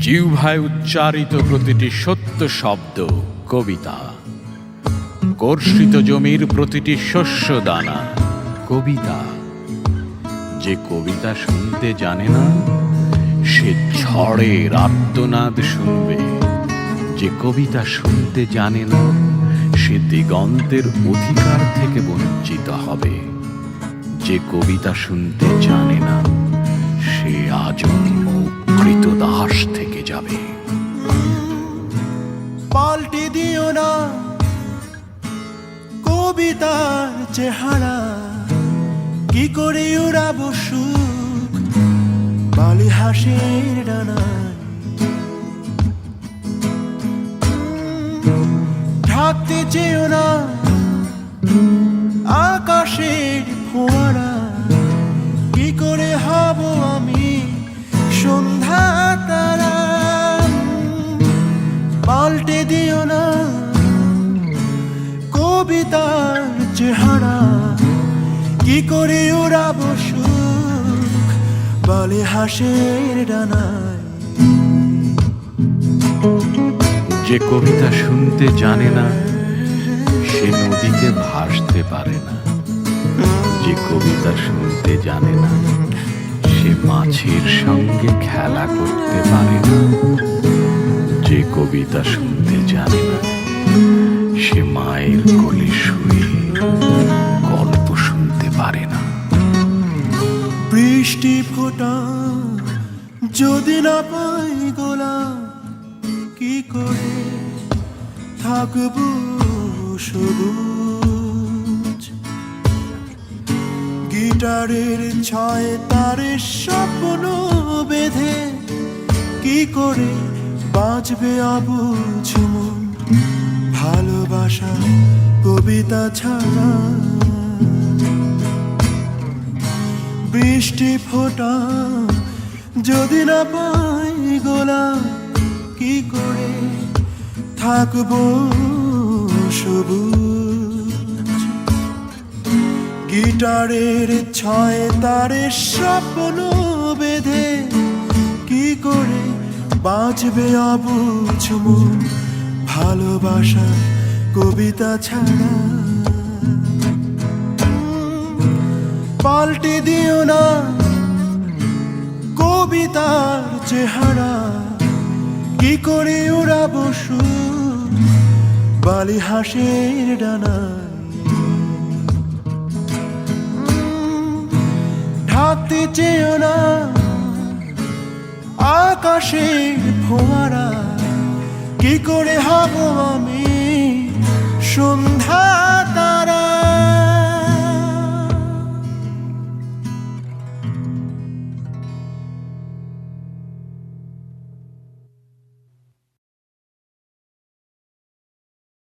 জিহ্বায় উচ্চারিত প্রতিটি সত্য শব্দ কবিতা, কর্ষিত জমির প্রতিটি শস্য দানা কবিতা। যে কবিতা শুনতে জানে না সে ঝড়ের আর্তনাদ শুনবে। যে কবিতা শুনতে জানে না সে দিগন্তের অধিকার থেকে বঞ্চিত হবে। যে কবিতা শুনতে জানে না সে আজন্ম কৃতদাস থেকে যাবে। পাল্টে দিও না কবিতার চেহারা, কি করে উড়াবো সুখ বালি হাসির ডানায়। ঢাকতে চেও না আকাশের ফোয়ারা, কি করে হব আমি সন্ধ্যা তারা। পাল্টে দিও না কবিতার চেহারা, কি করে উড়াবো সুখ বালি হাসির ডানায়। যে কবিতা শুনতে জানে না সে নদীতে ভাসতে পারে না। যে কবিতা শুনতে জানে না সে মাছের সঙ্গে খেলা করতে পারে না। যে কবিতা শুনতে জানে না সে মায়ের কোলে শুয়ে গল্প শুনতে পারে না। বৃষ্টি ফোঁটা যদি না পাই গোলা, কি করে থাকবো সবুজ। গিটারের ছয় তারে স্বপ্ন বেঁধে, কি করে বাঁচবে অবুঝ মন ভালোবাসা কবিতা ছাড়া। বৃষ্টি ফোঁটা যদি না পাই গোলা, কি করে থাকবো সবুজ। গিটারের ছয় তারে স্বপ্ন বেঁধে, কি করে বাঁচবে অবুঝ মন ভালোবাসা কবিতা ছাড়া। পাল্টে দিও না কবিতার চেহারা, কি করে উড়াবো সুখ বালি হাসির ডানায়। ঢাকতে চেও না আকাশের ফোয়ারা, কি করে হব আমি সন্ধ্যা